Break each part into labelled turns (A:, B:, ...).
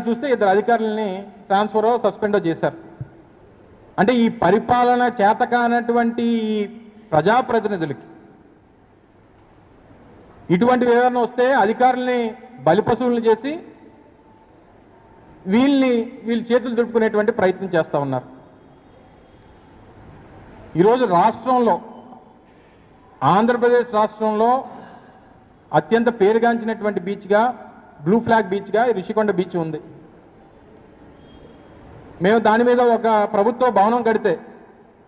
A: చూస్తే 2 అధికారులని ట్రాన్స్ఫరో సస్పెండో చేశారు. అంటే ఈ పరిపాలన చేతకానటువంటి ప్రజాప్రతినిధులకి ఇటువంటి ఏదైనా వస్తే అధికారుల్ని బలిపశువులను చేసి వీళ్ళు చేతులు దులుపుకునేటువంటి ప్రయత్నం చేస్తూ ఉన్నారు. ఈరోజు రాష్ట్రంలో, ఆంధ్రప్రదేశ్ రాష్ట్రంలో అత్యంత పేరుగాంచినటువంటి బీచ్గా, బ్లూ ఫ్లాగ్ బీచ్గా రిషికొండ బీచ్ ఉంది. మేము దాని మీద ఒక ప్రభుత్వ భవనం కడితే,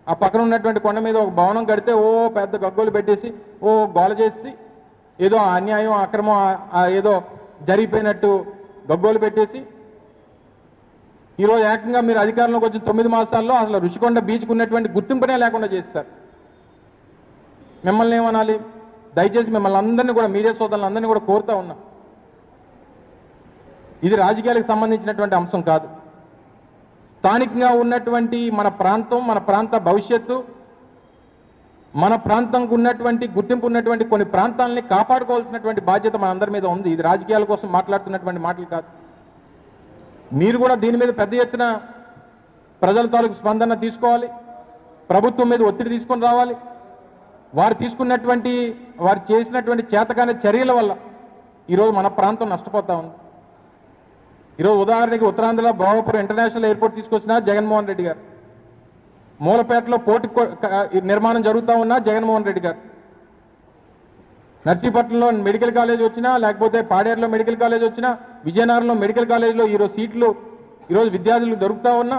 A: ఆ పక్కన ఉన్నటువంటి కొండ మీద ఒక భవనం కడితే ఓ పెద్ద గగ్గోలు పెట్టేసి ఓ గోల చేసి ఏదో అన్యాయం అక్రమం ఏదో జరిగిపోయినట్టు గగ్గోలు పెట్టేసి ఈరోజు ఏకంగా మీరు అధికారంలోకి వచ్చిన 9 మాసాల్లో అసలు రుషికొండ బీచ్కు ఉన్నటువంటి గుర్తింపునే లేకుండా చేస్తారు. మిమ్మల్ని ఏమనాలి? దయచేసి మిమ్మల్ని అందరినీ కూడా, మీడియా సోదరులందరినీ కూడా కోరుతా ఉన్నా, ఇది రాజకీయాలకు సంబంధించినటువంటి అంశం కాదు. స్థానికంగా ఉన్నటువంటి మన ప్రాంతం, మన ప్రాంత భవిష్యత్తు, మన ప్రాంతంకు ఉన్నటువంటి గుర్తింపు ఉన్నటువంటి కొన్ని ప్రాంతాలని కాపాడుకోవాల్సినటువంటి బాధ్యత మన అందరి మీద ఉంది. ఇది రాజకీయాల కోసం మాట్లాడుతున్నటువంటి మాటలు కాదు. మీరు కూడా దీని మీద పెద్ద ఎత్తున ప్రజల తాలూకు స్పందన తీసుకోవాలి, ప్రభుత్వం మీద ఒత్తిడి తీసుకొని రావాలి. వారు చేసినటువంటి చేతకాని చర్యల వల్ల ఈరోజు మన ప్రాంతం నష్టపోతా ఉంది. ఈరోజు ఉదాహరణకి ఉత్తరాంధ్రలో భోగాపురం ఇంటర్నేషనల్ ఎయిర్పోర్ట్ తీసుకొచ్చిన జగన్మోహన్ రెడ్డి గారు, మూలపేటలో పోర్టు నిర్మాణం జరుగుతూ ఉన్నా జగన్మోహన్ రెడ్డి గారు, నర్సీపట్నంలో మెడికల్ కాలేజ్ వచ్చినా, లేకపోతే పాడేరులో మెడికల్ కాలేజ్ వచ్చినా, విజయనగరంలో మెడికల్ కాలేజ్లో ఈరోజు సీట్లు ఈరోజు విద్యార్థులకు దొరుకుతూ ఉన్నా,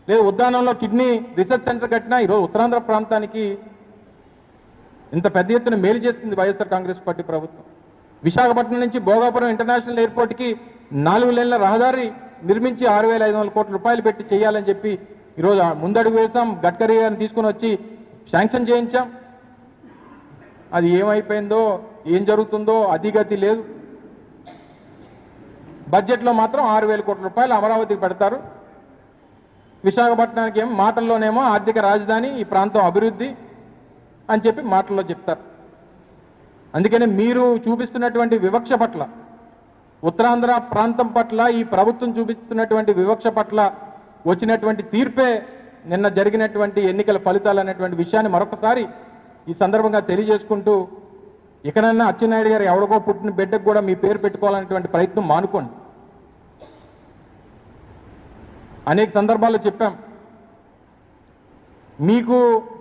A: లేదు ఉద్యానంలో కిడ్నీ రీసెర్చ్ సెంటర్ కట్టినా ఈరోజు ఉత్తరాంధ్ర ప్రాంతానికి ఇంత పెద్ద ఎత్తున మేలు చేస్తుంది వైఎస్ఆర్ కాంగ్రెస్ పార్టీ ప్రభుత్వం. విశాఖపట్నం నుంచి భోగాపురం ఇంటర్నేషనల్ ఎయిర్పోర్ట్కి 4 లేన్ల రహదారి నిర్మించి 6,500 కోట్ల రూపాయలు పెట్టి చేయాలని చెప్పి ఈరోజు ముందడుగు వేశాం. గడ్కరీ గారిని తీసుకుని వచ్చి శాంక్షన్ చేయించాం. అది ఏమైపోయిందో, ఏం జరుగుతుందో అధిగతి లేదు. బడ్జెట్లో మాత్రం 6,000 కోట్ల రూపాయలు అమరావతికి పెడతారు. విశాఖపట్నానికి ఏమో మాటల్లోనేమో ఆర్థిక రాజధాని, ఈ ప్రాంతం అభివృద్ధి అని చెప్పి మాటల్లో చెప్తారు. అందుకనే మీరు చూపిస్తున్నటువంటి వివక్ష పట్ల, ఉత్తరాంధ్ర ప్రాంతం పట్ల ఈ ప్రభుత్వం చూపిస్తున్నటువంటి వివక్ష పట్ల వచ్చినటువంటి తీర్పే నిన్న జరిగినటువంటి ఎన్నికల ఫలితాలు అనేటువంటి విషయాన్ని మరొకసారి ఈ సందర్భంగా తెలియజేసుకుంటూ, ఇకనన్నా అచ్చెన్నాయుడు గారు ఎవరికో పుట్టిన బిడ్డకు కూడా మీ పేరు పెట్టుకోవాలనేటువంటి ప్రయత్నం మానుకోండి. అనేక సందర్భాల్లో చెప్పాం, మీకు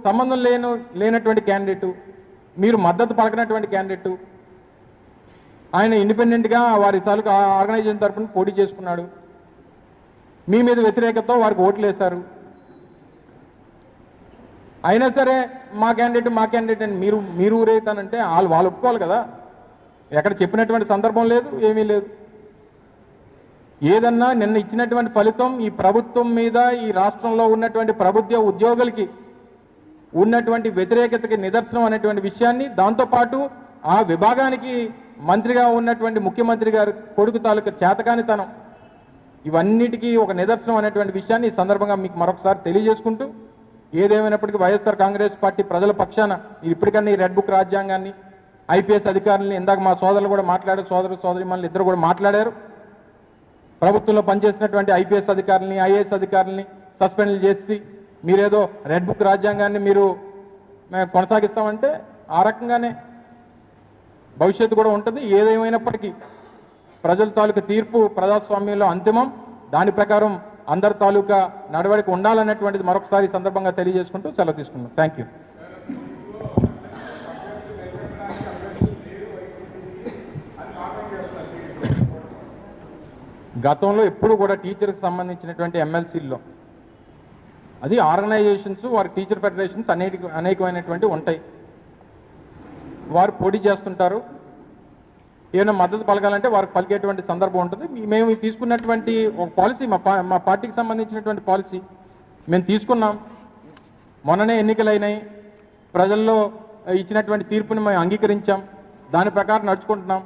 A: సంబంధం లేనటువంటి క్యాండిడేటు, మీరు మద్దతు పలకనటువంటి క్యాండిడేటు, ఆయన ఇండిపెండెంట్గా వారి తాలూకు ఆర్గనైజేషన్ తరఫున పోటీ చేసుకున్నాడు. మీ మీద వ్యతిరేకతతో వారికి ఓట్లు వేశారు. అయినా సరే మా క్యాండిడేట్ అని మీరు ఊరేతానంటే వాళ్ళు ఒప్పుకోవాలి కదా. ఎక్కడ చెప్పినటువంటి సందర్భం లేదు, ఏమీ లేదు. ఏదన్నా నిన్న ఇచ్చినటువంటి ఫలితం ఈ ప్రభుత్వం మీద, ఈ రాష్ట్రంలో ఉన్నటువంటి ప్రభుత్వ ఉద్యోగులకి ఉన్నటువంటి వ్యతిరేకతకి నిదర్శనం అనేటువంటి విషయాన్ని, దాంతోపాటు ఆ విభాగానికి మంత్రిగా ఉన్నటువంటి ముఖ్యమంత్రి గారి కొడుకు తాలూకు చేతకానితనం, ఇవన్నిటికీ ఒక నిదర్శనం అనేటువంటి విషయాన్ని ఈ సందర్భంగా మీకు మరొకసారి తెలియజేసుకుంటూ, ఏదేమైనప్పటికీ వైఎస్ఆర్ కాంగ్రెస్ పార్టీ ప్రజల పక్షాన ఇప్పటికన్నా ఈ రెడ్ బుక్ రాజ్యాంగాన్ని, ఐపీఎస్ అధికారులని, ఇందాక మా సోదరులు కూడా మాట్లాడారు, సోదరిమణులు ఇద్దరు కూడా మాట్లాడారు, ప్రభుత్వంలో పనిచేసినటువంటి ఐపీఎస్ అధికారులని, ఐఏఎస్ అధికారులని సస్పెండ్ చేసి మీరేదో రెడ్ బుక్ రాజ్యాంగాన్ని మీరు కొనసాగిస్తామంటే ఆ రకంగానే భవిష్యత్తు కూడా ఉంటుంది. ఏదేమైనప్పటికీ ప్రజల తాలూకా తీర్పు ప్రజాస్వామ్యంలో అంతిమం. దాని ప్రకారం అందరి తాలూకా నడవడిక ఉండాలనేటువంటిది మరొకసారి సందర్భంగా తెలియజేసుకుంటూ సెలవు తీసుకున్నాం. Thank you. గతంలో ఎప్పుడు కూడా టీచర్కి సంబంధించినటువంటి ఎమ్మెల్సీల్లో అది ఆర్గనైజేషన్స్, వారి టీచర్ ఫెడరేషన్స్ అనేకమైనటువంటి ఉంటాయి. వారు పోటీ చేస్తుంటారు. ఏమైనా మద్దతు పలకాలంటే వారికి పలికేటువంటి సందర్భం ఉంటుంది. మేము తీసుకున్నటువంటి ఒక పాలసీ, మా పార్టీకి సంబంధించినటువంటి పాలసీ మేము తీసుకున్నాం. మొన్ననే ఎన్నికలైనాయి, ప్రజల్లో ఇచ్చినటువంటి తీర్పుని మేము అంగీకరించాం, దాని ప్రకారం నడుచుకుంటున్నాం.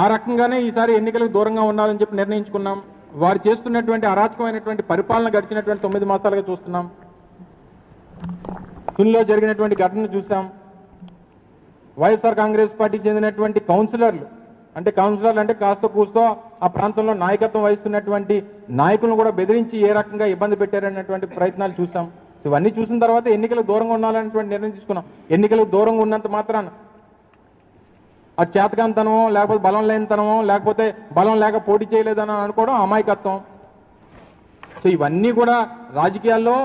A: ఆ రకంగానే ఈసారి ఎన్నికలకు దూరంగా ఉండాలని చెప్పి నిర్ణయించుకున్నాం. వారు చేస్తున్నటువంటి అరాచకమైనటువంటి పరిపాలన గడిచినటువంటి 9 మాసాలుగా చూస్తున్నాం. తునిలో జరిగినటువంటి ఘటనను చూసాం. వైఎస్ఆర్ కాంగ్రెస్ పార్టీకి చెందినటువంటి కౌన్సిలర్లు అంటే కౌన్సిలర్లు అంటే కాస్త కూస్తో ఆ ప్రాంతంలో నాయకత్వం వహిస్తున్నటువంటి నాయకులను కూడా బెదిరించి ఏ రకంగా ఇబ్బంది పెట్టారనేటువంటి ప్రయత్నాలు చూసాం. సో ఇవన్నీ చూసిన తర్వాత ఎన్నికలకు దూరంగా ఉండాలనేటువంటి నిర్ణయం తీసుకున్నాం. ఎన్నికలకు దూరంగా ఉన్నంత మాత్రాన ఆ చేతకాంతనమో లేకపోతే బలం లేనితనమో లేకపోతే బలం లేక పోటీ చేయలేదని అనుకోవడం అమాయకత్వం. సో ఇవన్నీ కూడా రాజకీయాల్లో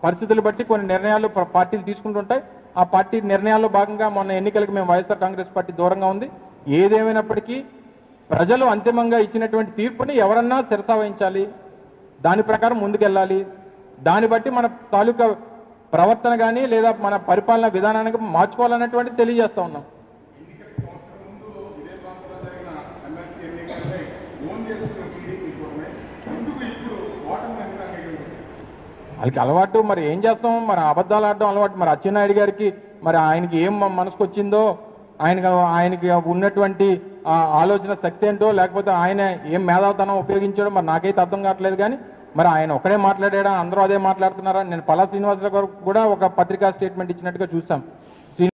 A: పరిస్థితులు బట్టి కొన్ని నిర్ణయాలు పార్టీలు తీసుకుంటుంటాయి. ఆ పార్టీ నిర్ణయాల్లో భాగంగా మొన్న ఎన్నికలకు మేము వైఎస్ఆర్ కాంగ్రెస్ పార్టీ దూరంగా ఉంది. ఏదేమైనప్పటికీ ప్రజలు అంతిమంగా ఇచ్చినటువంటి తీర్పుని ఎవరన్నా శిరసా వహించాలి, దాని ప్రకారం ముందుకెళ్ళాలి. దాన్ని బట్టి మన తాలూకా ప్రవర్తన కానీ లేదా మన పరిపాలన విధానానికి మార్చుకోవాలన్నటువంటి తెలియజేస్తా ఉన్నాం. వాళ్ళకి అలవాటు, మరి ఏం చేస్తాం, మరి అబద్ధాలు ఆడడం అలవాటు. మరి అచ్చెన్నాయుడు గారికి మరి ఆయనకి ఏం మనసుకు వచ్చిందో, ఆయనకి ఉన్నటువంటి ఆలోచన శక్తి ఏంటో, లేకపోతే ఆయన ఏం మేధావితనం ఉపయోగించాడో మరి నాకైతే అర్థం కావట్లేదు. కానీ మరి ఆయన ఒకడే మాట్లాడా, అందరూ అదే మాట్లాడుతున్నారా? నేను పల్లా శ్రీనివాసరావు గారు కూడా ఒక పత్రికా స్టేట్మెంట్ ఇచ్చినట్టుగా చూసాం.